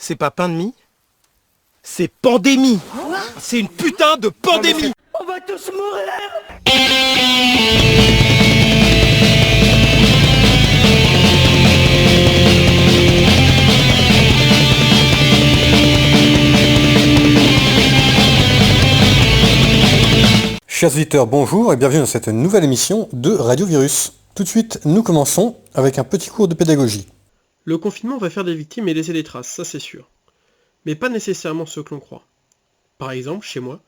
C'est pas pain de mie, c'est pandémie. C'est une putain de pandémie. On va tous mourir. Chers auditeurs, bonjour et bienvenue dans cette nouvelle émission de Radio Virus. Tout de suite, nous commençons avec un petit cours de pédagogie. Le confinement va faire des victimes et laisser des traces, ça c'est sûr. Mais pas nécessairement ceux que l'on croit. Par exemple, chez moi,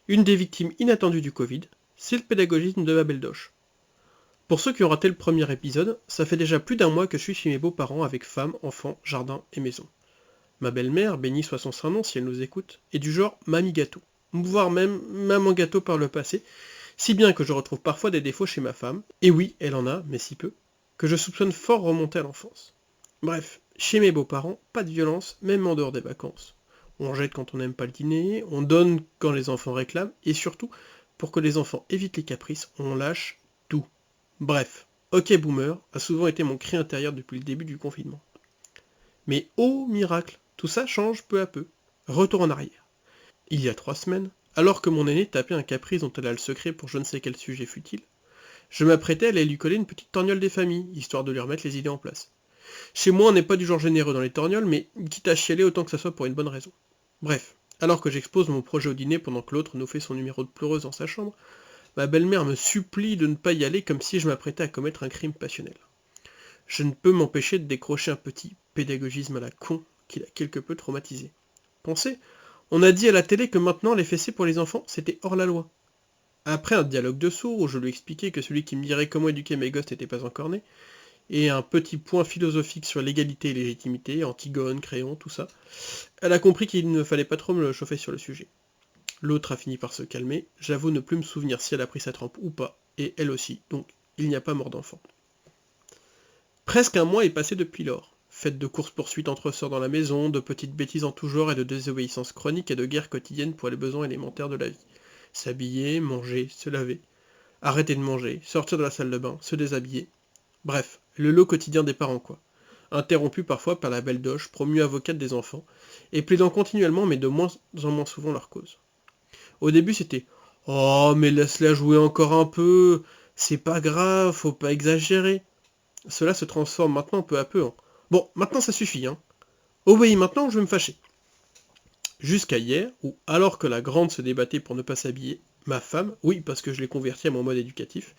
une des victimes inattendues du Covid, c'est le pédagogisme de ma belle Doche. Pour ceux qui ont raté le premier épisode, ça fait déjà plus d'un mois que je suis chez mes beaux-parents avec femme, enfants, jardin et maison. Ma belle-mère, bénie soit son saint nom si elle nous écoute, est du genre mamie gâteau, voire même maman gâteau par le passé, si bien que je retrouve parfois des défauts chez ma femme, et oui, elle en a, mais si peu, que je soupçonne fort remonter à l'enfance. Bref, chez mes beaux-parents, pas de violence, même en dehors des vacances. On jette quand on n'aime pas le dîner, on donne quand les enfants réclament, et surtout, pour que les enfants évitent les caprices, on lâche tout. Bref, ok boomer a souvent été mon cri intérieur depuis le début du confinement. Mais oh miracle, tout ça change peu à peu. Retour en arrière. Il y a 3 semaines, alors que mon aînée tapait un caprice dont elle a le secret pour je ne sais quel sujet futile, je m'apprêtais à aller lui coller une petite torgnole des familles, histoire de lui remettre les idées en place. Chez moi, on n'est pas du genre généreux dans les torgnoles, mais quitte à chialer autant que ça soit pour une bonne raison. Bref, alors que j'expose mon projet au dîner pendant que l'autre nous fait son numéro de pleureuse dans sa chambre, ma belle-mère me supplie de ne pas y aller comme si je m'apprêtais à commettre un crime passionnel. Je ne peux m'empêcher de décrocher un petit pédagogisme à la con qui l'a quelque peu traumatisé. Pensez, on a dit à la télé que maintenant les fessées pour les enfants, c'était hors la loi. Après un dialogue de sourds où je lui expliquais que celui qui me dirait comment éduquer mes gosses n'était pas encore né, et un petit point philosophique sur l'égalité et légitimité, Antigone, Créon, tout ça, elle a compris qu'il ne fallait pas trop me le chauffer sur le sujet. L'autre a fini par se calmer, j'avoue ne plus me souvenir si elle a pris sa trempe ou pas, et elle aussi, donc il n'y a pas mort d'enfant. Presque un mois est passé depuis lors. Faites de courses-poursuites entre sœurs dans la maison, de petites bêtises en tout genre et de désobéissance chronique et de guerre quotidienne pour les besoins élémentaires de la vie. S'habiller, manger, se laver, arrêter de manger, sortir de la salle de bain, se déshabiller. Bref, le lot quotidien des parents quoi. Interrompu parfois par la belle Doche, promue avocate des enfants, et plaidant continuellement mais de moins en moins souvent leur cause. Au début c'était « Oh mais laisse-la jouer encore un peu, c'est pas grave, faut pas exagérer ». Cela se transforme maintenant peu à peu en « Bon, maintenant ça suffit, hein. Obéis maintenant, je vais me fâcher ». Jusqu'à hier, où, alors que la grande se débattait pour ne pas s'habiller, ma femme, oui parce que je l'ai convertie à mon mode éducatif,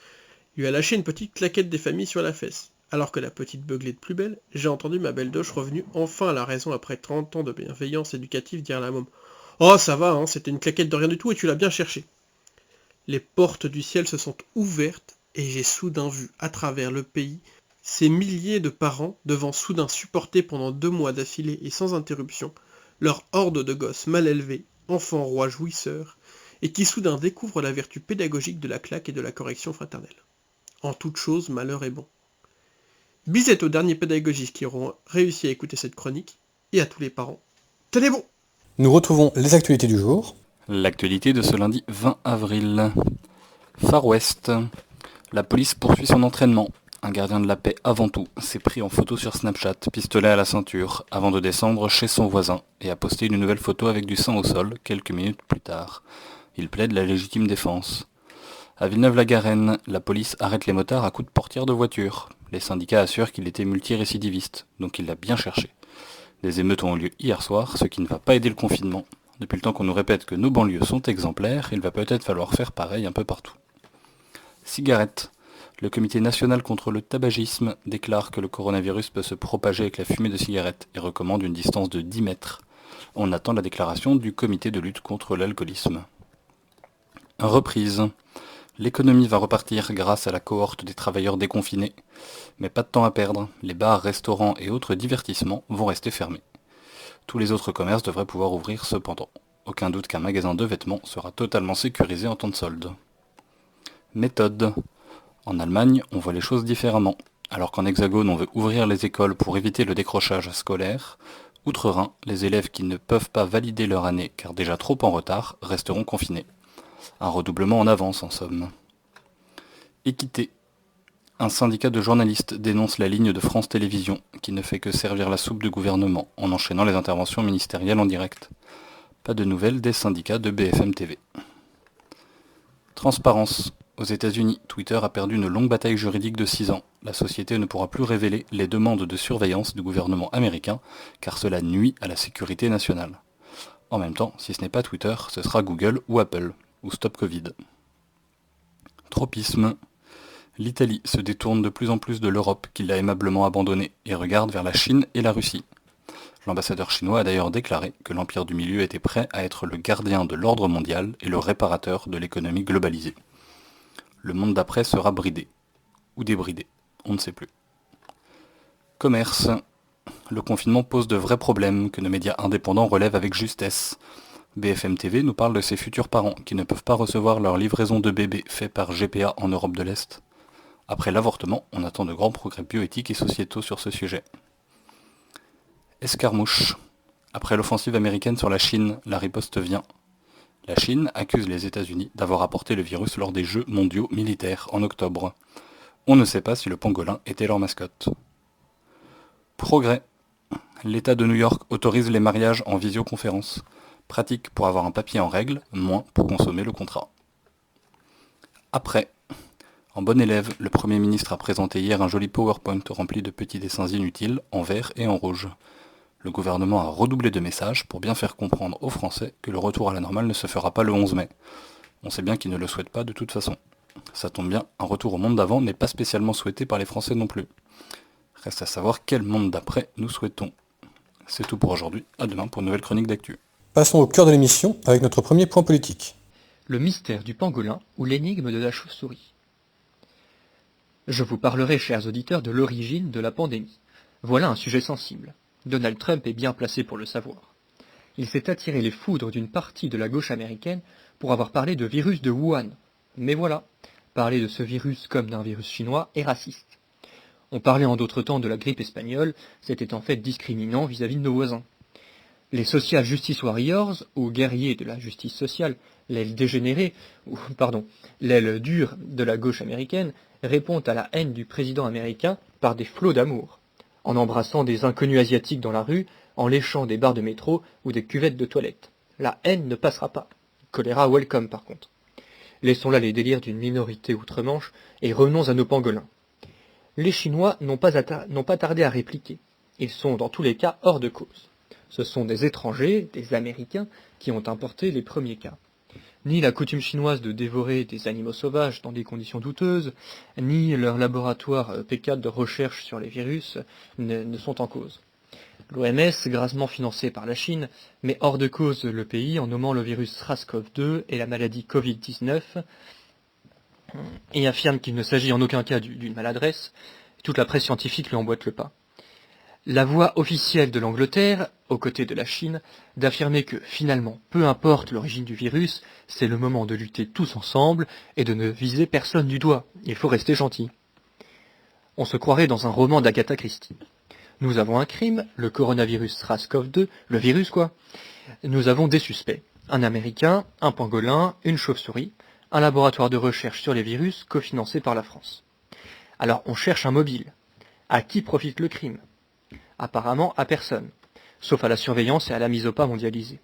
lui a lâché une petite claquette des familles sur la fesse. Alors que la petite beuglait de plus belle, j'ai entendu ma belle Doche revenue enfin à la raison après 30 ans de bienveillance éducative dire à la môme « Oh ça va, hein, c'était une claquette de rien du tout et tu l'as bien cherché ». Les portes du ciel se sont ouvertes et j'ai soudain vu à travers le pays ces milliers de parents devant soudain supporter pendant 2 mois d'affilée et sans interruption leur horde de gosses mal élevés, enfants rois jouisseurs, et qui soudain découvrent la vertu pédagogique de la claque et de la correction fraternelle. En toute chose, malheur est bon. Bisette aux derniers pédagogistes qui auront réussi à écouter cette chronique, et à tous les parents. Tenez bon! Nous retrouvons les actualités du jour. L'actualité de ce lundi 20 avril. Far West. La police poursuit son entraînement. Un gardien de la paix avant tout s'est pris en photo sur Snapchat, pistolet à la ceinture, avant de descendre chez son voisin et a posté une nouvelle photo avec du sang au sol quelques minutes plus tard. Il plaide la légitime défense. À Villeneuve-la-Garenne, la police arrête les motards à coups de portière de voiture. Les syndicats assurent qu'il était multirécidiviste, donc il l'a bien cherché. Des émeutes ont eu lieu hier soir, ce qui ne va pas aider le confinement. Depuis le temps qu'on nous répète que nos banlieues sont exemplaires, il va peut-être falloir faire pareil un peu partout. Cigarette. Le Comité national contre le tabagisme déclare que le coronavirus peut se propager avec la fumée de cigarette et recommande une distance de 10 mètres. On attend la déclaration du Comité de lutte contre l'alcoolisme. Reprise. L'économie va repartir grâce à la cohorte des travailleurs déconfinés. Mais pas de temps à perdre, les bars, restaurants et autres divertissements vont rester fermés. Tous les autres commerces devraient pouvoir ouvrir cependant. Aucun doute qu'un magasin de vêtements sera totalement sécurisé en temps de solde. Méthode. En Allemagne, on voit les choses différemment. Alors qu'en Hexagone, on veut ouvrir les écoles pour éviter le décrochage scolaire, outre-Rhin, les élèves qui ne peuvent pas valider leur année car déjà trop en retard resteront confinés. Un redoublement en avance en somme. Équité. Un syndicat de journalistes dénonce la ligne de France Télévisions, qui ne fait que servir la soupe du gouvernement en enchaînant les interventions ministérielles en direct. Pas de nouvelles des syndicats de BFM TV. Transparence. Aux États-Unis, Twitter a perdu une longue bataille juridique de 6 ans. La société ne pourra plus révéler les demandes de surveillance du gouvernement américain, car cela nuit à la sécurité nationale. En même temps, si ce n'est pas Twitter, ce sera Google ou Apple, ou Stop Covid. Tropisme. L'Italie se détourne de plus en plus de l'Europe qui l'a aimablement abandonnée et regarde vers la Chine et la Russie. L'ambassadeur chinois a d'ailleurs déclaré que l'Empire du Milieu était prêt à être le gardien de l'ordre mondial et le réparateur de l'économie globalisée. Le monde d'après sera bridé. Ou débridé, on ne sait plus. Commerce. Le confinement pose de vrais problèmes que nos médias indépendants relèvent avec justesse. BFM TV nous parle de ses futurs parents qui ne peuvent pas recevoir leur livraison de bébés fait par GPA en Europe de l'Est. Après l'avortement, on attend de grands progrès bioéthiques et sociétaux sur ce sujet. Escarmouche. Après l'offensive américaine sur la Chine, la riposte vient. La Chine accuse les États-Unis d'avoir apporté le virus lors des Jeux mondiaux militaires en octobre. On ne sait pas si le pangolin était leur mascotte. Progrès. L'État de New York autorise les mariages en visioconférence. Pratique pour avoir un papier en règle, moins pour consommer le contrat. Après. En bon élève, le Premier ministre a présenté hier un joli PowerPoint rempli de petits dessins inutiles en vert et en rouge. Le gouvernement a redoublé de messages pour bien faire comprendre aux Français que le retour à la normale ne se fera pas le 11 mai. On sait bien qu'ils ne le souhaitent pas de toute façon. Ça tombe bien, un retour au monde d'avant n'est pas spécialement souhaité par les Français non plus. Reste à savoir quel monde d'après nous souhaitons. C'est tout pour aujourd'hui, à demain pour une nouvelle chronique d'actu. Passons au cœur de l'émission avec notre premier point politique. Le mystère du pangolin ou l'énigme de la chauve-souris. Je vous parlerai, chers auditeurs, de l'origine de la pandémie. Voilà un sujet sensible. Donald Trump est bien placé pour le savoir. Il s'est attiré les foudres d'une partie de la gauche américaine pour avoir parlé de virus de Wuhan. Mais voilà, parler de ce virus comme d'un virus chinois est raciste. On parlait en d'autres temps de la grippe espagnole, c'était en fait discriminant vis-à-vis de nos voisins. Les social justice warriors, ou guerriers de la justice sociale, l'aile dégénérée, l'aile dure de la gauche américaine, répondent à la haine du président américain par des flots d'amour, en embrassant des inconnus asiatiques dans la rue, en léchant des barres de métro ou des cuvettes de toilette. La haine ne passera pas. Choléra welcome par contre. Laissons là les délires d'une minorité outre-Manche et revenons à nos pangolins. Les Chinois n'ont pas tardé à répliquer. Ils sont dans tous les cas hors de cause. Ce sont des étrangers, des Américains, qui ont importé les premiers cas. Ni la coutume chinoise de dévorer des animaux sauvages dans des conditions douteuses, ni leur laboratoire P4 de recherche sur les virus ne sont en cause. L'OMS, grassement financée par la Chine, met hors de cause le pays en nommant le virus SARS-CoV-2 et la maladie Covid-19, et affirme qu'il ne s'agit en aucun cas d'une maladresse. Toute la presse scientifique lui emboîte le pas. La voix officielle de l'Angleterre, aux côtés de la Chine, d'affirmer que, finalement, peu importe l'origine du virus, c'est le moment de lutter tous ensemble et de ne viser personne du doigt. Il faut rester gentil. On se croirait dans un roman d'Agatha Christie. Nous avons un crime, le coronavirus SARS-CoV-2, le virus quoi. Nous avons des suspects. Un Américain, un pangolin, une chauve-souris, un laboratoire de recherche sur les virus cofinancé par la France. Alors on cherche un mobile. À qui profite le crime ? Apparemment à personne, sauf à la surveillance et à la mise au pas mondialisée.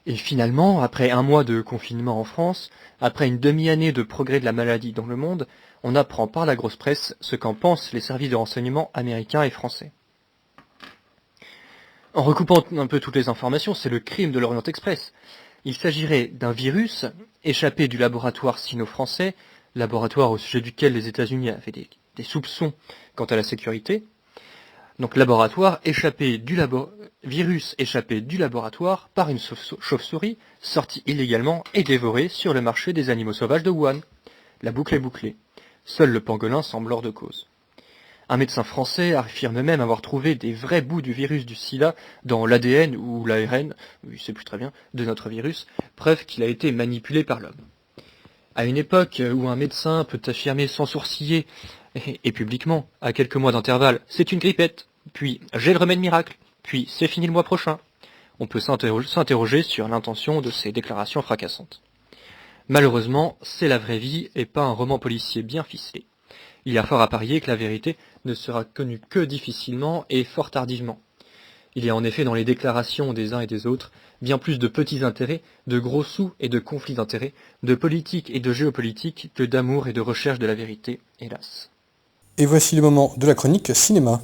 Et finalement, après un mois de confinement en France, après une demi-année de progrès de la maladie dans le monde, on apprend par la grosse presse ce qu'en pensent les services de renseignement américains et français. En recoupant un peu toutes les informations, c'est le crime de l'Orient Express. Il s'agirait d'un virus échappé du laboratoire sino-français, laboratoire au sujet duquel les États-Unis avaient des soupçons quant à la sécurité. Donc virus échappé du laboratoire par une chauve-souris sortie illégalement et dévorée sur le marché des animaux sauvages de Wuhan. La boucle est bouclée. Seul le pangolin semble hors de cause. Un médecin français affirme même avoir trouvé des vrais bouts du virus du sida dans l'ADN ou l'ARN, il ne sait plus très bien, de notre virus, preuve qu'il a été manipulé par l'homme. À une époque où un médecin peut affirmer sans sourciller, et publiquement, à quelques mois d'intervalle, c'est une grippette, puis j'ai le remède miracle, puis c'est fini le mois prochain, on peut s'interroger sur l'intention de ces déclarations fracassantes. Malheureusement, c'est la vraie vie et pas un roman policier bien ficelé. Il y a fort à parier que la vérité ne sera connue que difficilement et fort tardivement. Il y a en effet dans les déclarations des uns et des autres bien plus de petits intérêts, de gros sous et de conflits d'intérêts, de politique et de géopolitique que d'amour et de recherche de la vérité, hélas. Et voici le moment de la chronique cinéma.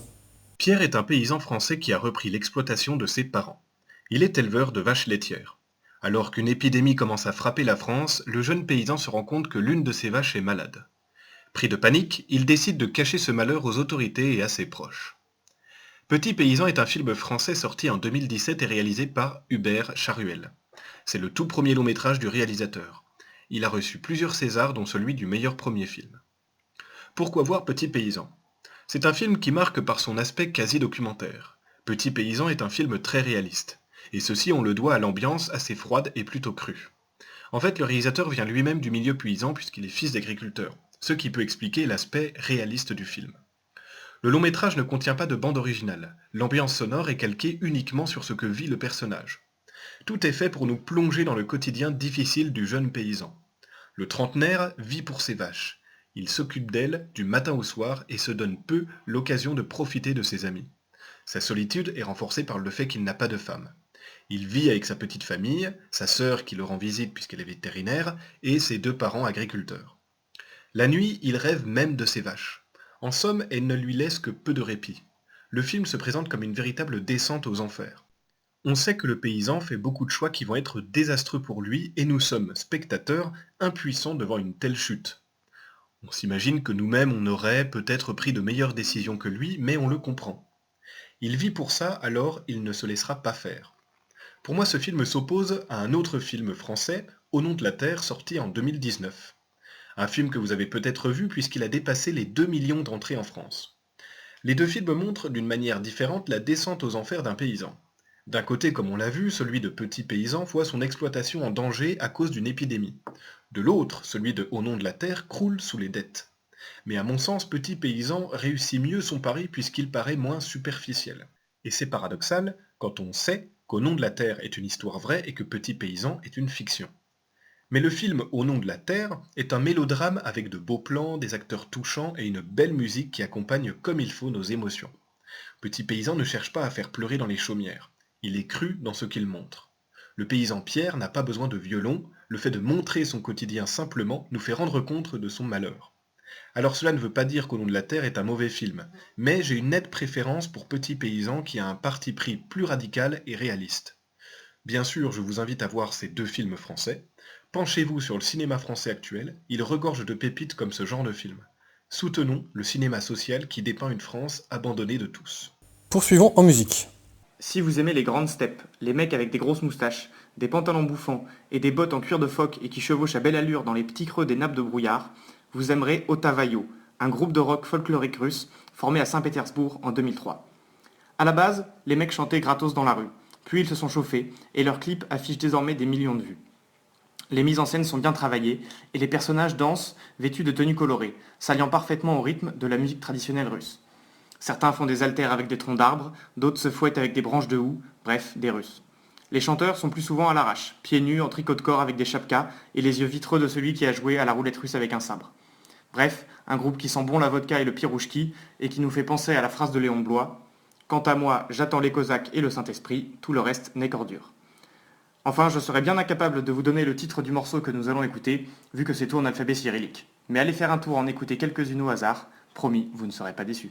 Pierre est un paysan français qui a repris l'exploitation de ses parents. Il est éleveur de vaches laitières. Alors qu'une épidémie commence à frapper la France, le jeune paysan se rend compte que l'une de ses vaches est malade. Pris de panique, il décide de cacher ce malheur aux autorités et à ses proches. Petit paysan est un film français sorti en 2017 et réalisé par Hubert Charuel. C'est le tout premier long métrage du réalisateur. Il a reçu plusieurs Césars, dont celui du meilleur premier film. Pourquoi voir Petit paysan ? C'est un film qui marque par son aspect quasi-documentaire. Petit paysan est un film très réaliste. Et ceci on le doit à l'ambiance assez froide et plutôt crue. En fait, le réalisateur vient lui-même du milieu paysan puisqu'il est fils d'agriculteur, ce qui peut expliquer l'aspect réaliste du film. Le long métrage ne contient pas de bande originale. L'ambiance sonore est calquée uniquement sur ce que vit le personnage. Tout est fait pour nous plonger dans le quotidien difficile du jeune paysan. Le trentenaire vit pour ses vaches. Il s'occupe d'elles du matin au soir et se donne peu l'occasion de profiter de ses amis. Sa solitude est renforcée par le fait qu'il n'a pas de femme. Il vit avec sa petite famille, sa sœur qui le rend visite puisqu'elle est vétérinaire, et ses 2 parents agriculteurs. La nuit, il rêve même de ses vaches. En somme, elle ne lui laisse que peu de répit. Le film se présente comme une véritable descente aux enfers. On sait que le paysan fait beaucoup de choix qui vont être désastreux pour lui et nous sommes, spectateurs, impuissants devant une telle chute. On s'imagine que nous-mêmes on aurait peut-être pris de meilleures décisions que lui, mais on le comprend. Il vit pour ça, alors il ne se laissera pas faire. Pour moi, ce film s'oppose à un autre film français, Au nom de la terre, sorti en 2019. Un film que vous avez peut-être vu puisqu'il a dépassé les 2 millions d'entrées en France. Les 2 films montrent d'une manière différente la descente aux enfers d'un paysan. D'un côté, comme on l'a vu, celui de Petit paysan voit son exploitation en danger à cause d'une épidémie. De l'autre, celui de Au nom de la terre croule sous les dettes. Mais à mon sens, Petit paysan réussit mieux son pari puisqu'il paraît moins superficiel. Et c'est paradoxal quand on sait qu'Au nom de la terre est une histoire vraie et que Petit paysan est une fiction. Mais le film Au nom de la terre est un mélodrame avec de beaux plans, des acteurs touchants et une belle musique qui accompagne comme il faut nos émotions. Petit paysan ne cherche pas à faire pleurer dans les chaumières. Il est cru dans ce qu'il montre. Le paysan Pierre n'a pas besoin de violon, le fait de montrer son quotidien simplement nous fait rendre compte de son malheur. Alors cela ne veut pas dire qu'Au nom de la terre est un mauvais film, mais j'ai une nette préférence pour Petit paysan qui a un parti pris plus radical et réaliste. Bien sûr, je vous invite à voir ces 2 films français. Penchez-vous sur le cinéma français actuel, il regorge de pépites comme ce genre de film. Soutenons le cinéma social qui dépeint une France abandonnée de tous. Poursuivons en musique. Si vous aimez les grandes steppes, les mecs avec des grosses moustaches, des pantalons bouffants et des bottes en cuir de phoque et qui chevauchent à belle allure dans les petits creux des nappes de brouillard, vous aimerez Otavayo, un groupe de rock folklorique russe formé à Saint-Pétersbourg en 2003. A la base, les mecs chantaient gratos dans la rue, puis ils se sont chauffés et leurs clips affichent désormais des millions de vues. Les mises en scène sont bien travaillées et les personnages dansent vêtus de tenues colorées, s'alliant parfaitement au rythme de la musique traditionnelle russe. Certains font des haltères avec des troncs d'arbres, d'autres se fouettent avec des branches de houx, bref, des Russes. Les chanteurs sont plus souvent à l'arrache, pieds nus, en tricot de corps avec des chapkas et les yeux vitreux de celui qui a joué à la roulette russe avec un sabre. Bref, un groupe qui sent bon la vodka et le pirouchki et qui nous fait penser à la phrase de Léon Bloy « Quant à moi, j'attends les Cosaques et le Saint-Esprit, tout le reste n'est qu'ordure ». Enfin, je serais bien incapable de vous donner le titre du morceau que nous allons écouter, vu que c'est tout en alphabet cyrillique. Mais allez faire un tour en écouter quelques-unes au hasard, promis, vous ne serez pas déçus.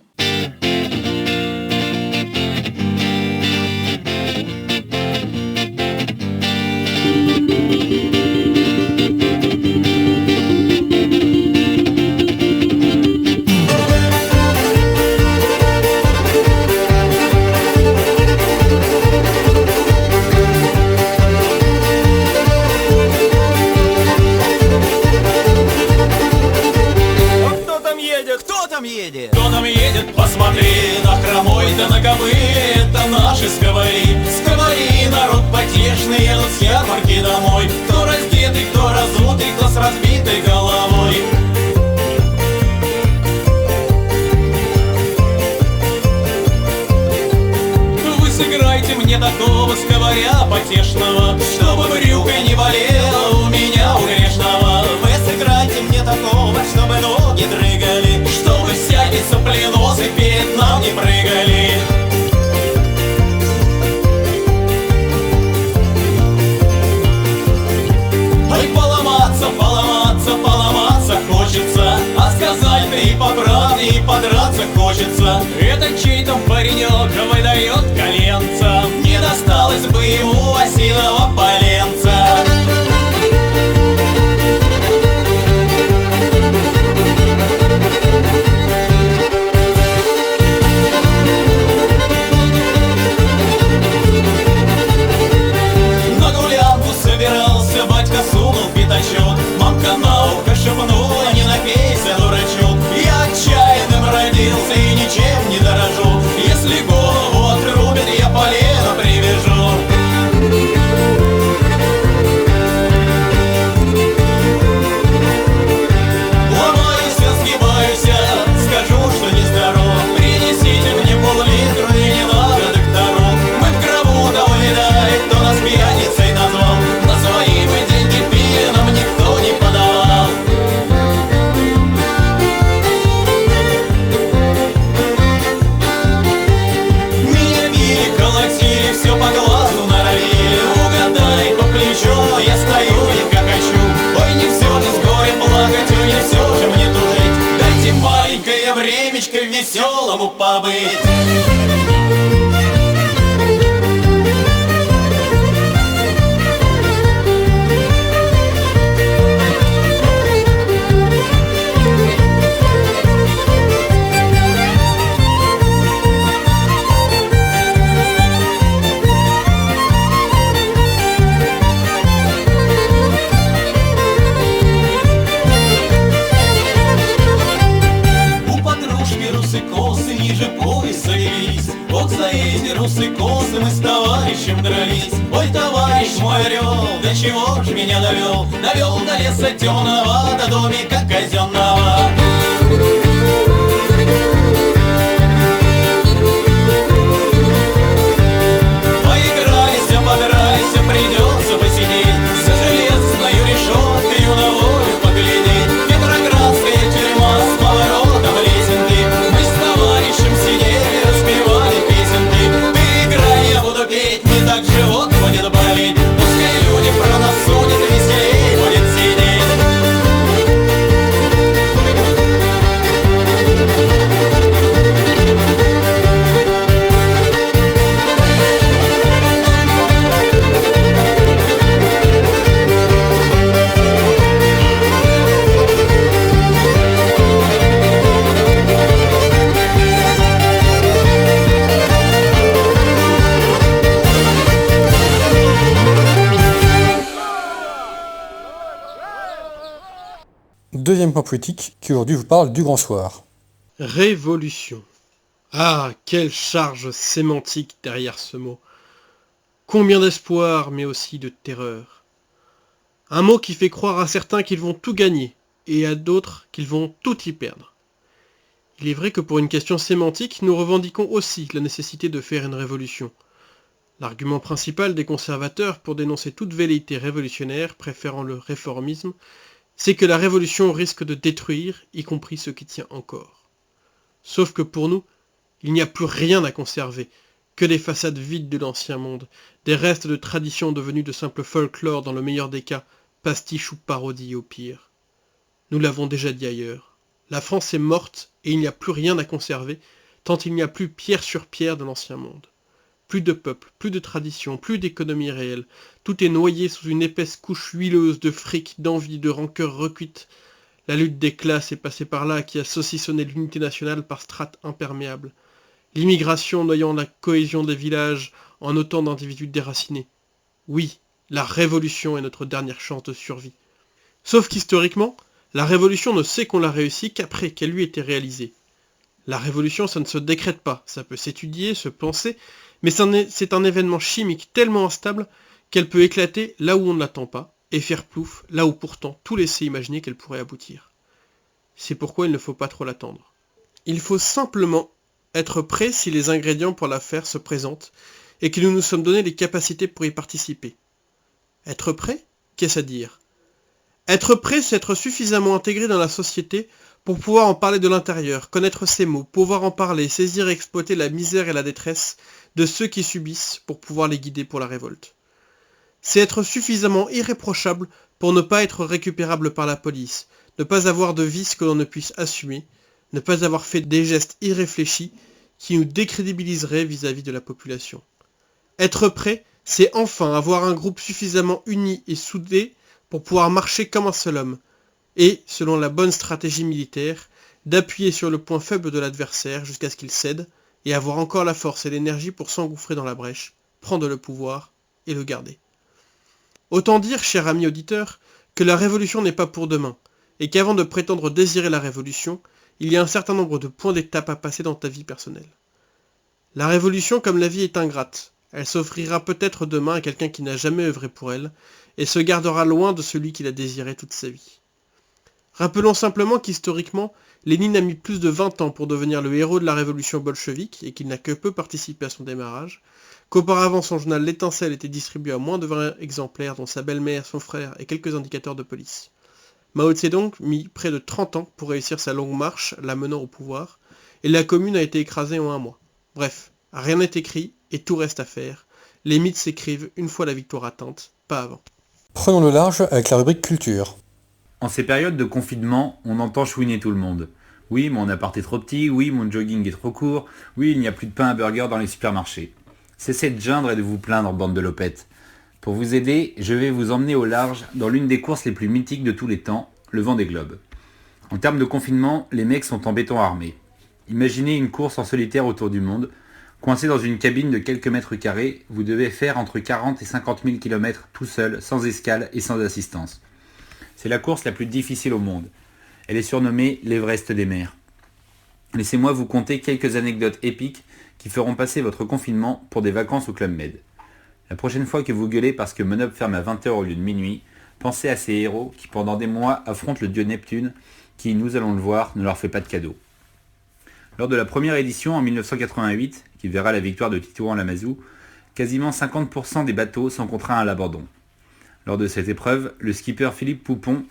Кто там едет, посмотри, на хромой да на кобыле, это наши сковори. Сковори, народ потешный, едут с ярмарки домой. Кто раздетый, кто разутый, кто с разбитой головой. Вы сыграйте мне такого сковаря потешного, чтобы брюкой не болело у меня у грешного. Вы сыграйте мне такого, чтобы ноги дрыгали, чтобы эти сопленосы перед нам не прыгали. Ой, поломаться, поломаться, поломаться хочется, а сказать три по правде и подраться хочется. Это чей-то паренек выдает коленца, не досталось бы ему осиного поленца. На гулянку собирался, батька сунул пятачок, мамка на ухо шепнула: не напейся, дурачок. Я отчаянным родился и ничем не дорожу, если голову отрубят, я полено привяжу. Ломаюсь, сгибаюсь, скажу, что нездоров. Принесите мне пол-литра и не надо докторов. Мы в гробу того видали, кто нас пьяницей назвал. На свои мы деньги пили, нам никто не подавал. Меня били, колотили, все по глазу норовили. Угадай по плечу, я стою и хохочу. Ой, не все же с горем плакать, ой, не все же мне тужить. Дайте маленькое времечко веселому побыть. У подружки русы-косы ниже пояса велись. Вот за эти русы-косы мы с товарищем дрались. Ой, товарищ мой орел, до чего ж меня довел? Довел до леса темного, до домика казенного. Поигрались, подрались, придется посидеть за железной решеткой на волю поглядеть. Петроградская тюрьма с поворотом лесенки. Мы с товарищем сидели, распевали песенки. Ты играй, я буду петь, не так живот будет болеть. Пускай люди про нас судят, веселей будет сидеть. Deuxième point poétique qui aujourd'hui vous parle du Grand Soir. Révolution. Ah, quelle charge sémantique derrière ce mot. Combien d'espoir, mais aussi de terreur. Un mot qui fait croire à certains qu'ils vont tout gagner, et à d'autres qu'ils vont tout y perdre. Il est vrai que pour une question sémantique, nous revendiquons aussi la nécessité de faire une révolution. L'argument principal des conservateurs pour dénoncer toute velléité révolutionnaire, préférant le réformisme, c'est que la révolution risque de détruire, y compris ce qui tient encore. Sauf que pour nous, il n'y a plus rien à conserver, que des façades vides de l'ancien monde, des restes de traditions devenues de simples folklore dans le meilleur des cas, pastiche ou parodie au pire. Nous l'avons déjà dit ailleurs, la France est morte et il n'y a plus rien à conserver, tant il n'y a plus pierre sur pierre de l'ancien monde. Plus de peuple, plus de tradition, plus d'économie réelle. Tout est noyé sous une épaisse couche huileuse de fric, d'envie, de rancœur recuite. La lutte des classes est passée par là, qui a saucissonné l'unité nationale par strates imperméables. L'immigration noyant la cohésion des villages en autant d'individus déracinés. Oui, la révolution est notre dernière chance de survie. Sauf qu'historiquement, la révolution ne sait qu'on l'a réussi qu'après qu'elle lui était réalisée. La révolution, ça ne se décrète pas, ça peut s'étudier, se penser, mais c'est un événement chimique tellement instable qu'elle peut éclater là où on ne l'attend pas, et faire plouf là où pourtant tout laissait imaginer qu'elle pourrait aboutir. C'est pourquoi il ne faut pas trop l'attendre. Il faut simplement être prêt si les ingrédients pour la faire se présentent, et que nous nous sommes donné les capacités pour y participer. Être prêt ? Qu'est-ce à dire ? Être prêt, c'est être suffisamment intégré dans la société pour pouvoir en parler de l'intérieur, connaître ses mots, pouvoir en parler, saisir et exploiter la misère et la détresse de ceux qui subissent pour pouvoir les guider pour la révolte. C'est être suffisamment irréprochable pour ne pas être récupérable par la police, ne pas avoir de vices que l'on ne puisse assumer, ne pas avoir fait des gestes irréfléchis qui nous décrédibiliseraient vis-à-vis de la population. Être prêt, c'est enfin avoir un groupe suffisamment uni et soudé pour pouvoir marcher comme un seul homme, et, selon la bonne stratégie militaire, d'appuyer sur le point faible de l'adversaire jusqu'à ce qu'il cède, et avoir encore la force et l'énergie pour s'engouffrer dans la brèche, prendre le pouvoir et le garder. Autant dire, cher ami auditeur, que la révolution n'est pas pour demain, et qu'avant de prétendre désirer la révolution, il y a un certain nombre de points d'étape à passer dans ta vie personnelle. La révolution, comme la vie, est ingrate. Elle s'offrira peut-être demain à quelqu'un qui n'a jamais œuvré pour elle, et se gardera loin de celui qui l'a désiré toute sa vie. Rappelons simplement qu'historiquement, Lénine a mis plus de 20 ans pour devenir le héros de la révolution bolchevique, et qu'il n'a que peu participé à son démarrage, qu'auparavant son journal L'Étincelle était distribué à moins de 20 exemplaires, dont sa belle-mère, son frère et quelques indicateurs de police. Mao Tse-tung mit près de 30 ans pour réussir sa longue marche, la menant au pouvoir, et la commune a été écrasée en un mois. Bref, rien n'est écrit, et tout reste à faire. Les mythes s'écrivent une fois la victoire atteinte, pas avant. Prenons le large avec la rubrique culture. En ces périodes de confinement, on entend chouiner tout le monde. Oui, mon appart est trop petit, oui, mon jogging est trop court, oui, il n'y a plus de pain à burger dans les supermarchés. Cessez de geindre et de vous plaindre, bande de lopettes. Pour vous aider, je vais vous emmener au large dans l'une des courses les plus mythiques de tous les temps, le Vendée Globe. En termes de confinement, les mecs sont en béton armé. Imaginez une course en solitaire autour du monde. Coincé dans une cabine de quelques mètres carrés, vous devez faire entre 40 et 50 000 km tout seul, sans escale et sans assistance. C'est la course la plus difficile au monde. Elle est surnommée l'Everest des mers. Laissez-moi vous conter quelques anecdotes épiques qui feront passer votre confinement pour des vacances au Club Med. La prochaine fois que vous gueulez parce que Monop ferme à 20h au lieu de minuit, pensez à ces héros qui pendant des mois affrontent le dieu Neptune qui, nous allons le voir, ne leur fait pas de cadeau. Lors de la première édition en 1988, qui verra la victoire de Titouan-Lamazou, quasiment 50% des bateaux sont contraints à l'abandon. Lors de cette épreuve, le skipper Philippe Poupon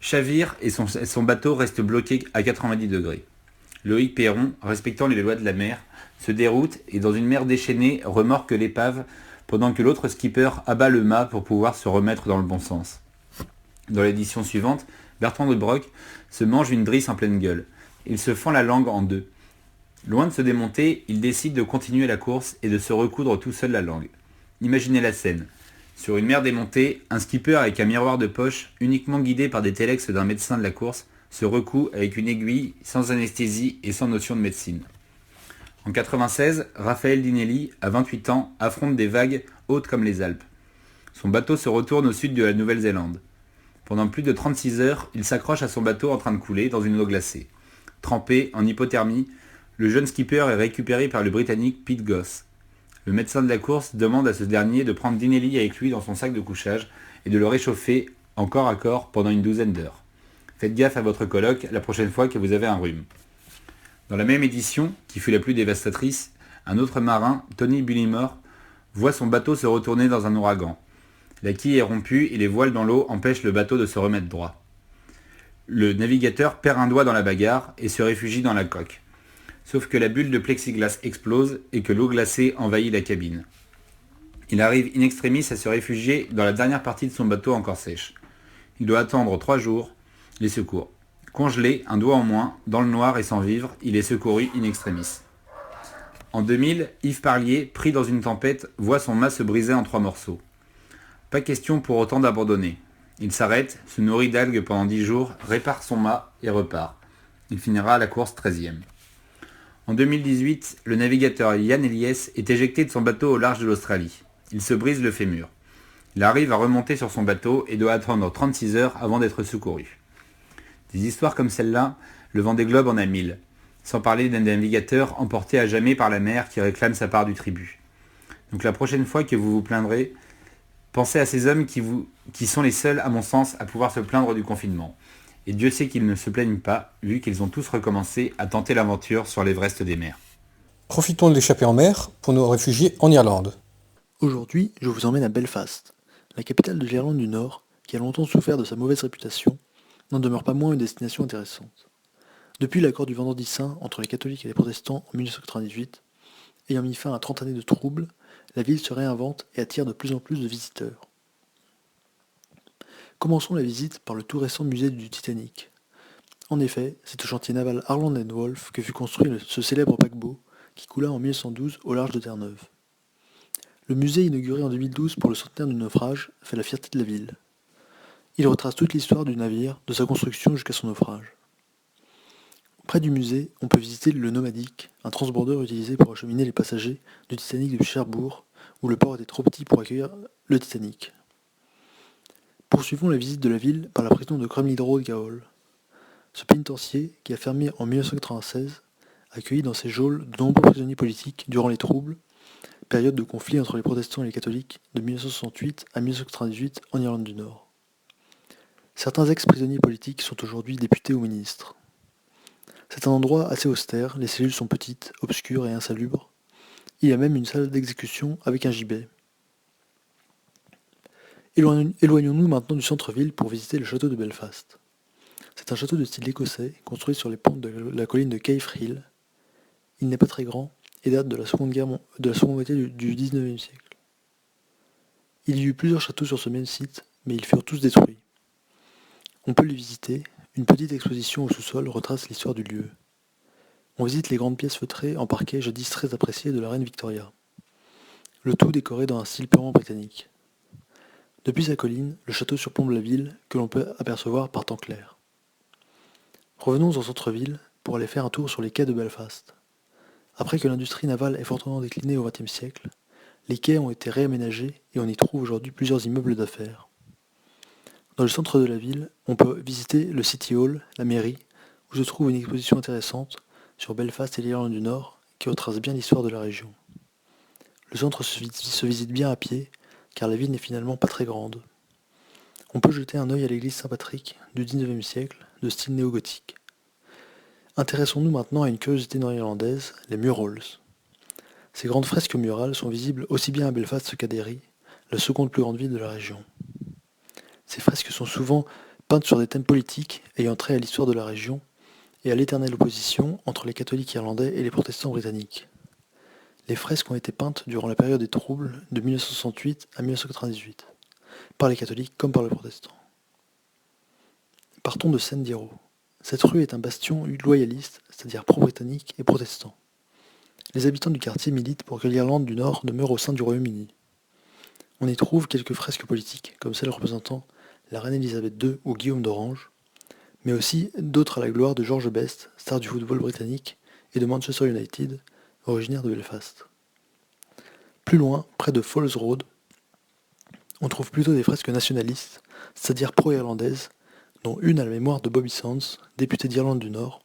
chavire et son bateau reste bloqué à 90 degrés. Loïc Perron, respectant les lois de la mer, se déroute et dans une mer déchaînée remorque l'épave pendant que l'autre skipper abat le mât pour pouvoir se remettre dans le bon sens. Dans l'édition suivante, Bertrand de Broc se mange une drisse en pleine gueule. Il se fend la langue en deux. Loin de se démonter, il décide de continuer la course et de se recoudre tout seul la langue. Imaginez la scène. Sur une mer démontée, un skipper avec un miroir de poche, uniquement guidé par des télex d'un médecin de la course, se recoud avec une aiguille, sans anesthésie et sans notion de médecine. En 96, Raphaël Dinelli, à 28 ans, affronte des vagues hautes comme les Alpes. Son bateau se retourne au sud de la Nouvelle-Zélande. Pendant plus de 36 heures, il s'accroche à son bateau en train de couler dans une eau glacée. Trempé, en hypothermie, le jeune skipper est récupéré par le Britannique Pete Goss. Le médecin de la course demande à ce dernier de prendre Dinelli avec lui dans son sac de couchage et de le réchauffer en corps à corps pendant une douzaine d'heures. Faites gaffe à votre coloc la prochaine fois que vous avez un rhume. Dans la même édition, qui fut la plus dévastatrice, un autre marin, Tony Bullimore, voit son bateau se retourner dans un ouragan. La quille est rompue et les voiles dans l'eau empêchent le bateau de se remettre droit. Le navigateur perd un doigt dans la bagarre et se réfugie dans la coque. Sauf que la bulle de plexiglas explose et que l'eau glacée envahit la cabine. Il arrive in extremis à se réfugier dans la dernière partie de son bateau encore sèche. Il doit attendre 3 jours les secours. Congelé, un doigt en moins, dans le noir et sans vivre, il est secouru in extremis. En 2000, Yves Parlier, pris dans une tempête, voit son mât se briser en 3 morceaux. Pas question pour autant d'abandonner. Il s'arrête, se nourrit d'algues pendant 10 jours, répare son mât et repart. Il finira à la course 13e. En 2018, le navigateur Yann Eliès est éjecté de son bateau au large de l'Australie. Il se brise le fémur. Il arrive à remonter sur son bateau et doit attendre 36 heures avant d'être secouru. Des histoires comme celle-là, le Vendée Globe en a 1000. Sans parler d'un navigateur emporté à jamais par la mer qui réclame sa part du tribut. Donc la prochaine fois que vous vous plaindrez, pensez à ces hommes qui sont les seuls, à mon sens, à pouvoir se plaindre du confinement. Et Dieu sait qu'ils ne se plaignent pas, vu qu'ils ont tous recommencé à tenter l'aventure sur l'Everest des mers. Profitons de l'échappée en mer pour nous réfugier en Irlande. Aujourd'hui, je vous emmène à Belfast, la capitale de l'Irlande du Nord, qui a longtemps souffert de sa mauvaise réputation, n'en demeure pas moins une destination intéressante. Depuis l'accord du Vendredi Saint entre les catholiques et les protestants en 1998, ayant mis fin à 30 années de troubles, la ville se réinvente et attire de plus en plus de visiteurs. Commençons la visite par le tout récent musée du Titanic. En effet, c'est au chantier naval Harland & Wolff que fut construit ce célèbre paquebot qui coula en 1912 au large de Terre-Neuve. Le musée inauguré en 2012 pour le centenaire du naufrage fait la fierté de la ville. Il retrace toute l'histoire du navire, de sa construction jusqu'à son naufrage. Près du musée, on peut visiter le Nomadic, un transbordeur utilisé pour acheminer les passagers du Titanic depuis Cherbourg, où le port était trop petit pour accueillir le Titanic. Poursuivons la visite de la ville par la prison de Crumlin Road Gaol. Ce pénitencier, qui a fermé en 1996, accueillit dans ses geôles de nombreux prisonniers politiques durant les troubles, période de conflit entre les protestants et les catholiques de 1968 à 1998 en Irlande du Nord. Certains ex-prisonniers politiques sont aujourd'hui députés ou ministres. C'est un endroit assez austère, les cellules sont petites, obscures et insalubres. Il y a même une salle d'exécution avec un gibet. Éloignons-nous maintenant du centre-ville pour visiter le château de Belfast. C'est un château de style écossais, construit sur les pentes de la colline de Cave Hill. Il n'est pas très grand et date de la seconde moitié du XIXe siècle. Il y eut plusieurs châteaux sur ce même site, mais ils furent tous détruits. On peut les visiter, une petite exposition au sous-sol retrace l'histoire du lieu. On visite les grandes pièces feutrées en parquet jadis très appréciées de la reine Victoria. Le tout décoré dans un style purement britannique. Depuis sa colline, le château surplombe la ville, que l'on peut apercevoir par temps clair. Revenons au centre-ville pour aller faire un tour sur les quais de Belfast. Après que l'industrie navale ait fortement décliné au XXe siècle, les quais ont été réaménagés et on y trouve aujourd'hui plusieurs immeubles d'affaires. Dans le centre de la ville, on peut visiter le City Hall, la mairie, où se trouve une exposition intéressante sur Belfast et l'Irlande du Nord qui retrace bien l'histoire de la région. Le centre se visite bien à pied, car la ville n'est finalement pas très grande. On peut jeter un œil à l'église Saint-Patrick du XIXe siècle, de style néo-gothique. Intéressons-nous maintenant à une curiosité nord-irlandaise, les murals. Ces grandes fresques murales sont visibles aussi bien à Belfast qu'à Derry, la seconde plus grande ville de la région. Ces fresques sont souvent peintes sur des thèmes politiques ayant trait à l'histoire de la région et à l'éternelle opposition entre les catholiques irlandais et les protestants britanniques. Les fresques ont été peintes durant la période des troubles de 1968 à 1998, par les catholiques comme par les protestants. Partons de Sendiro. Cette rue est un bastion loyaliste, c'est-à-dire pro-britannique et protestant. Les habitants du quartier militent pour que l'Irlande du Nord demeure au sein du Royaume-Uni. On y trouve quelques fresques politiques, comme celle représentant la reine Elisabeth II ou Guillaume d'Orange, mais aussi d'autres à la gloire de George Best, star du football britannique, et de Manchester United, originaire de Belfast. Plus loin, près de Falls Road, on trouve plutôt des fresques nationalistes, c'est-à-dire pro-irlandaises, dont une à la mémoire de Bobby Sands, député d'Irlande du Nord,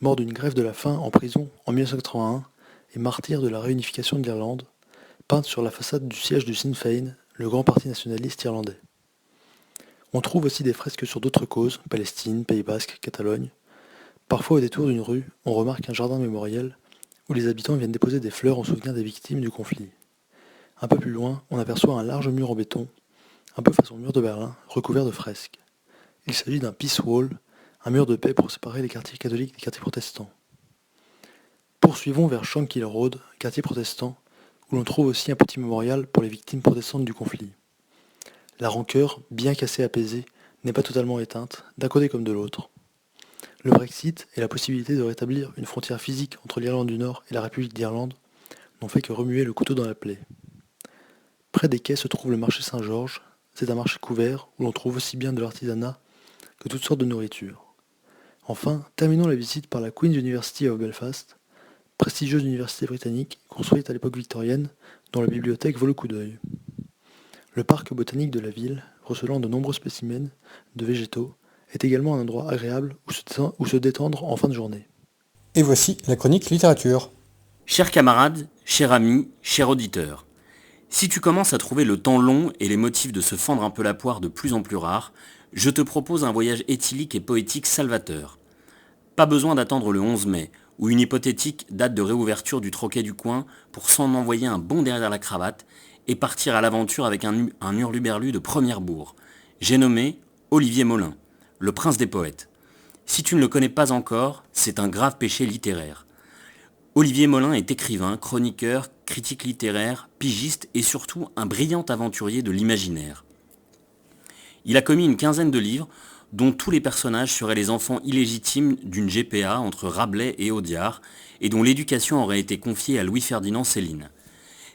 mort d'une grève de la faim en prison en 1981 et martyr de la réunification de l'Irlande, peinte sur la façade du siège du Sinn Féin, le grand parti nationaliste irlandais. On trouve aussi des fresques sur d'autres causes, Palestine, Pays Basque, Catalogne. Parfois au détour d'une rue, on remarque un jardin mémoriel où les habitants viennent déposer des fleurs en souvenir des victimes du conflit. Un peu plus loin, on aperçoit un large mur en béton, un peu façon mur de Berlin, recouvert de fresques. Il s'agit d'un peace wall, un mur de paix pour séparer les quartiers catholiques des quartiers protestants. Poursuivons vers Shankill Road, quartier protestant, où l'on trouve aussi un petit mémorial pour les victimes protestantes du conflit. La rancœur, bien qu'assez apaisée, n'est pas totalement éteinte, d'un côté comme de l'autre. Le Brexit et la possibilité de rétablir une frontière physique entre l'Irlande du Nord et la République d'Irlande n'ont fait que remuer le couteau dans la plaie. Près des quais se trouve le marché Saint-Georges. C'est un marché couvert où l'on trouve aussi bien de l'artisanat que toutes sortes de nourriture. Enfin, terminons la visite par la Queen's University of Belfast, prestigieuse université britannique construite à l'époque victorienne dont la bibliothèque vaut le coup d'œil. Le parc botanique de la ville, recelant de nombreux spécimens de végétaux, est également un endroit agréable où se détendre en fin de journée. Et voici la chronique littérature. Chers camarades, chers amis, chers auditeurs, si tu commences à trouver le temps long et les motifs de se fendre un peu la poire de plus en plus rares, je te propose un voyage éthylique et poétique salvateur. Pas besoin d'attendre le 11 mai, ou une hypothétique date de réouverture du troquet du coin pour s'en envoyer un bon derrière la cravate et partir à l'aventure avec un hurluberlu de première bourre. J'ai nommé Olivier Molin, le prince des poètes. Si tu ne le connais pas encore, c'est un grave péché littéraire. Olivier Molin est écrivain, chroniqueur, critique littéraire, pigiste et surtout un brillant aventurier de l'imaginaire. Il a commis une quinzaine de livres, dont tous les personnages seraient les enfants illégitimes d'une GPA entre Rabelais et Audiard, et dont l'éducation aurait été confiée à Louis-Ferdinand Céline.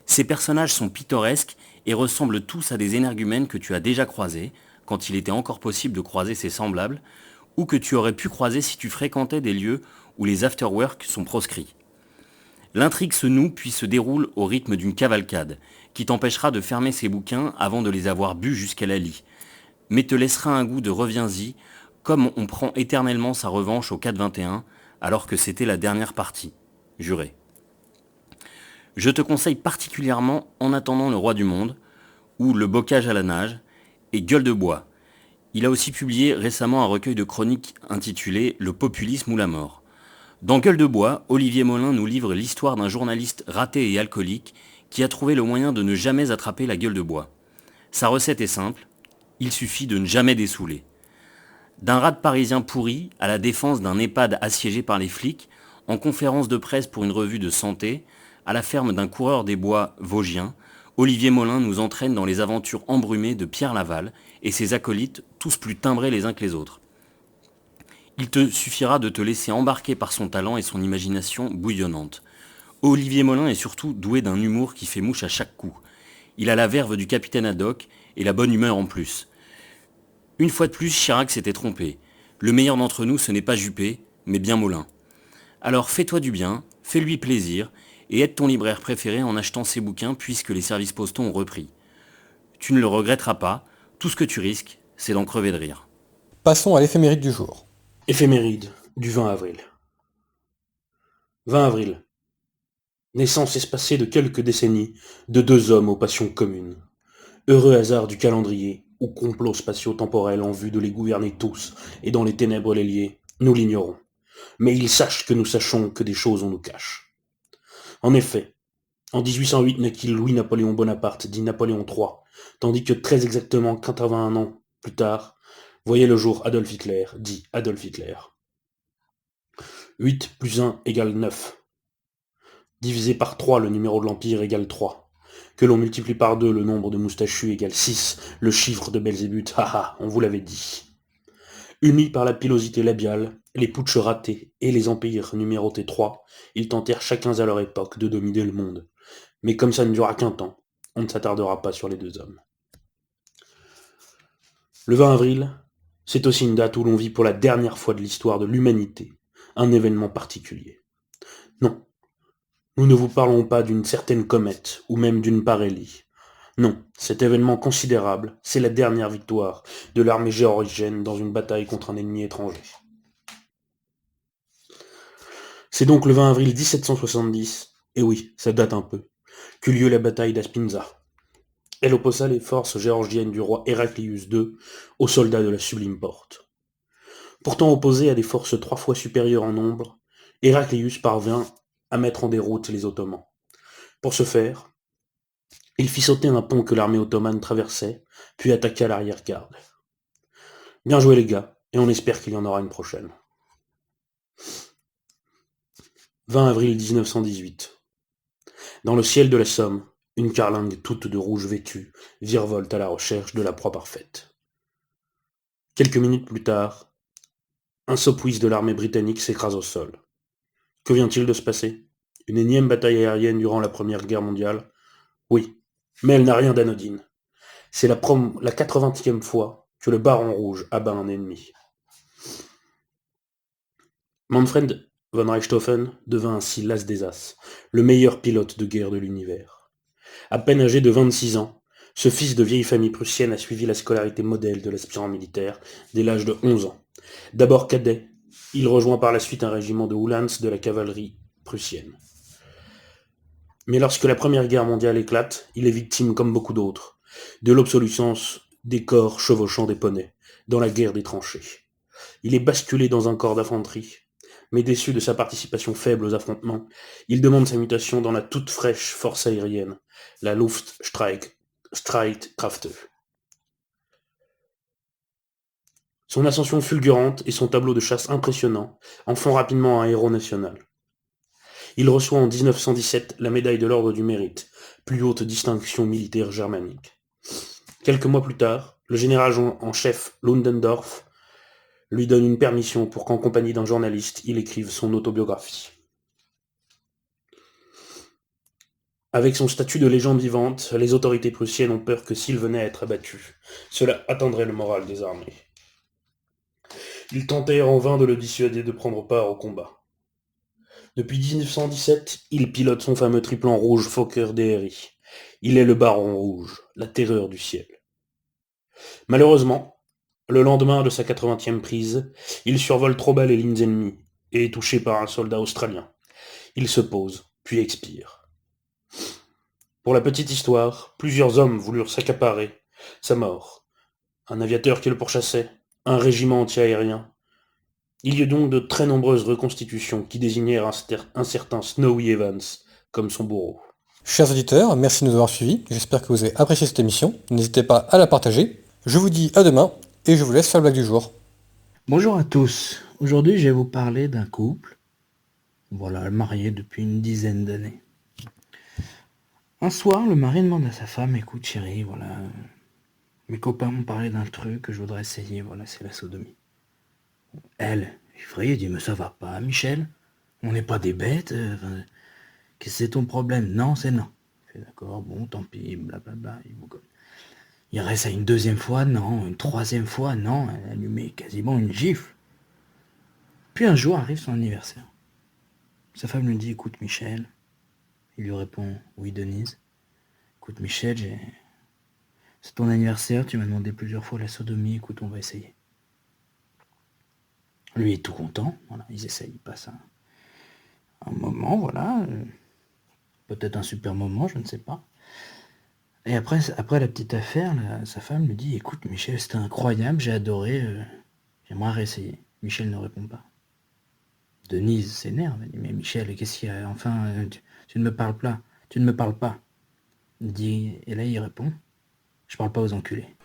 Ces personnages sont pittoresques et ressemblent tous à des énergumènes que tu as déjà croisés, quand il était encore possible de croiser ses semblables, ou que tu aurais pu croiser si tu fréquentais des lieux où les afterworks sont proscrits. L'intrigue se noue puis se déroule au rythme d'une cavalcade, qui t'empêchera de fermer ces bouquins avant de les avoir bus jusqu'à la lie, mais te laissera un goût de reviens-y, comme on prend éternellement sa revanche au 4-21, alors que c'était la dernière partie. Juré. Je te conseille particulièrement En attendant le roi du monde, ou Le bocage à la nage, et Gueule de bois. Il a aussi publié récemment un recueil de chroniques intitulé Le populisme ou la mort. Dans Gueule de bois, Olivier Molin nous livre l'histoire d'un journaliste raté et alcoolique qui a trouvé le moyen de ne jamais attraper la gueule de bois. Sa recette est simple, il suffit de ne jamais dessouler. D'un rade parisien pourri à la défense d'un EHPAD assiégé par les flics, en conférence de presse pour une revue de santé, à la ferme d'un coureur des bois vosgien, Olivier Molin nous entraîne dans les aventures embrumées de Pierre Laval et ses acolytes, tous plus timbrés les uns que les autres. Il te suffira de te laisser embarquer par son talent et son imagination bouillonnante. Olivier Molin est surtout doué d'un humour qui fait mouche à chaque coup. Il a la verve du capitaine Haddock et la bonne humeur en plus. Une fois de plus, Chirac s'était trompé. Le meilleur d'entre nous, ce n'est pas Juppé, mais bien Molin. Alors fais-toi du bien, fais-lui plaisir, et aide ton libraire préféré en achetant ses bouquins puisque les services postaux ont repris. Tu ne le regretteras pas, tout ce que tu risques, c'est d'en crever de rire. Passons à l'éphéméride du jour. Éphéméride du 20 avril. 20 avril. Naissance espacée de quelques décennies de deux hommes aux passions communes. Heureux hasard du calendrier, ou complot spatio-temporel en vue de les gouverner tous, et dans les ténèbres les lier, nous l'ignorons. Mais ils sachent que nous sachons que des choses on nous cache. En effet, en 1808 naquit Louis-Napoléon Bonaparte, dit Napoléon III, tandis que très exactement 81 ans plus tard, voyait le jour Adolf Hitler, dit Adolf Hitler. 8 plus 1 égale 9. Divisé par 3, le numéro de l'Empire égale 3. Que l'on multiplie par 2, le nombre de moustachus égale 6, le chiffre de Belzébuth, haha, on vous l'avait dit. Unis par la pilosité labiale, les putschs ratés et les empires numérotés 3, ils tentèrent chacun à leur époque de dominer le monde. Mais comme ça ne dura qu'un temps, on ne s'attardera pas sur les deux hommes. Le 20 avril, c'est aussi une date où l'on vit pour la dernière fois de l'histoire de l'humanité un événement particulier. Non, nous ne vous parlons pas d'une certaine comète ou même d'une parélie. Non, cet événement considérable, c'est la dernière victoire de l'armée géorgienne dans une bataille contre un ennemi étranger. C'est donc le 20 avril 1770, et oui, ça date un peu, qu'eut lieu la bataille d'Aspinza. Elle opposa les forces géorgiennes du roi Héraclius II aux soldats de la Sublime Porte. Pourtant opposé à des forces 3 fois supérieures en nombre, Héraclius parvint à mettre en déroute les Ottomans. Pour ce faire, il fit sauter un pont que l'armée ottomane traversait, puis attaqua l'arrière-garde. Bien joué les gars, et on espère qu'il y en aura une prochaine. 20 avril 1918. Dans le ciel de la Somme, une carlingue toute de rouge vêtue virevolte à la recherche de la proie parfaite. Quelques minutes plus tard, un Sopwith de l'armée britannique s'écrase au sol. Que vient-il de se passer? Une énième bataille aérienne durant la Première Guerre mondiale? Oui, mais elle n'a rien d'anodine. C'est la 80e fois que le Baron Rouge abat un ennemi. Manfred von Richthofen devint ainsi l'as des as, le meilleur pilote de guerre de l'univers. À peine âgé de 26 ans, ce fils de vieille famille prussienne a suivi la scolarité modèle de l'aspirant militaire dès l'âge de 11 ans. D'abord cadet, il rejoint par la suite un régiment de Uhlans de la cavalerie prussienne. Mais lorsque la Première Guerre mondiale éclate, il est victime, comme beaucoup d'autres, de l'obsolescence des corps chevauchant des poneys, dans la guerre des tranchées. Il est basculé dans un corps d'infanterie, mais déçu de sa participation faible aux affrontements, il demande sa mutation dans la toute fraîche force aérienne, la Luftstreitkräfte. Son ascension fulgurante et son tableau de chasse impressionnant en font rapidement un héros national. Il reçoit en 1917 la médaille de l'Ordre du Mérite, plus haute distinction militaire germanique. Quelques mois plus tard, le général en chef Ludendorff lui donne une permission pour qu'en compagnie d'un journaliste, il écrive son autobiographie. Avec son statut de légende vivante, les autorités prussiennes ont peur que s'il venait à être abattu, cela atteindrait le moral des armées. Ils tentèrent en vain de le dissuader de prendre part au combat. Depuis 1917, il pilote son fameux triplan rouge Fokker DRI. Il est le Baron Rouge, la terreur du ciel. Malheureusement, le lendemain de sa 80e prise, il survole trop bas les lignes ennemies et est touché par un soldat australien. Il se pose, puis expire. Pour la petite histoire, plusieurs hommes voulurent s'accaparer sa mort. Un aviateur qui le pourchassait, un régiment anti-aérien. Il y eut donc de très nombreuses reconstitutions qui désignèrent un certain Snowy Evans comme son bourreau. Chers auditeurs, merci de nous avoir suivis. J'espère que vous avez apprécié cette émission. N'hésitez pas à la partager. Je vous dis à demain et je vous laisse faire le blague du jour. Bonjour à tous. Aujourd'hui, je vais vous parler d'un couple. Voilà, marié depuis une dizaine d'années. Un soir, le mari demande à sa femme, écoute chérie, voilà, mes copains m'ont parlé d'un truc que je voudrais essayer, voilà, c'est la sodomie. Elle, effrayée, dit, mais ça va pas, Michel, on n'est pas des bêtes, qu'est-ce que c'est ton problème? Non, c'est non. Il fait d'accord, bon, tant pis, blablabla, il reste à une deuxième fois, non, une troisième fois, non, elle lui met quasiment une gifle. Puis un jour arrive son anniversaire. Sa femme lui dit, écoute Michel, il lui répond, oui Denise, écoute Michel, c'est ton anniversaire, tu m'as demandé plusieurs fois la sodomie, écoute, on va essayer. Lui est tout content, voilà, ils essayent, ils passent un moment, voilà, peut-être un super moment, je ne sais pas. Et après la petite affaire, sa femme lui dit, écoute Michel, c'était incroyable, j'ai adoré, j'aimerais réessayer. Michel ne répond pas. Denise s'énerve, elle dit, mais Michel, qu'est-ce qu'il y a? Enfin, tu ne me parles pas, tu ne me parles pas. Il dit, et là il répond, je parle pas aux enculés.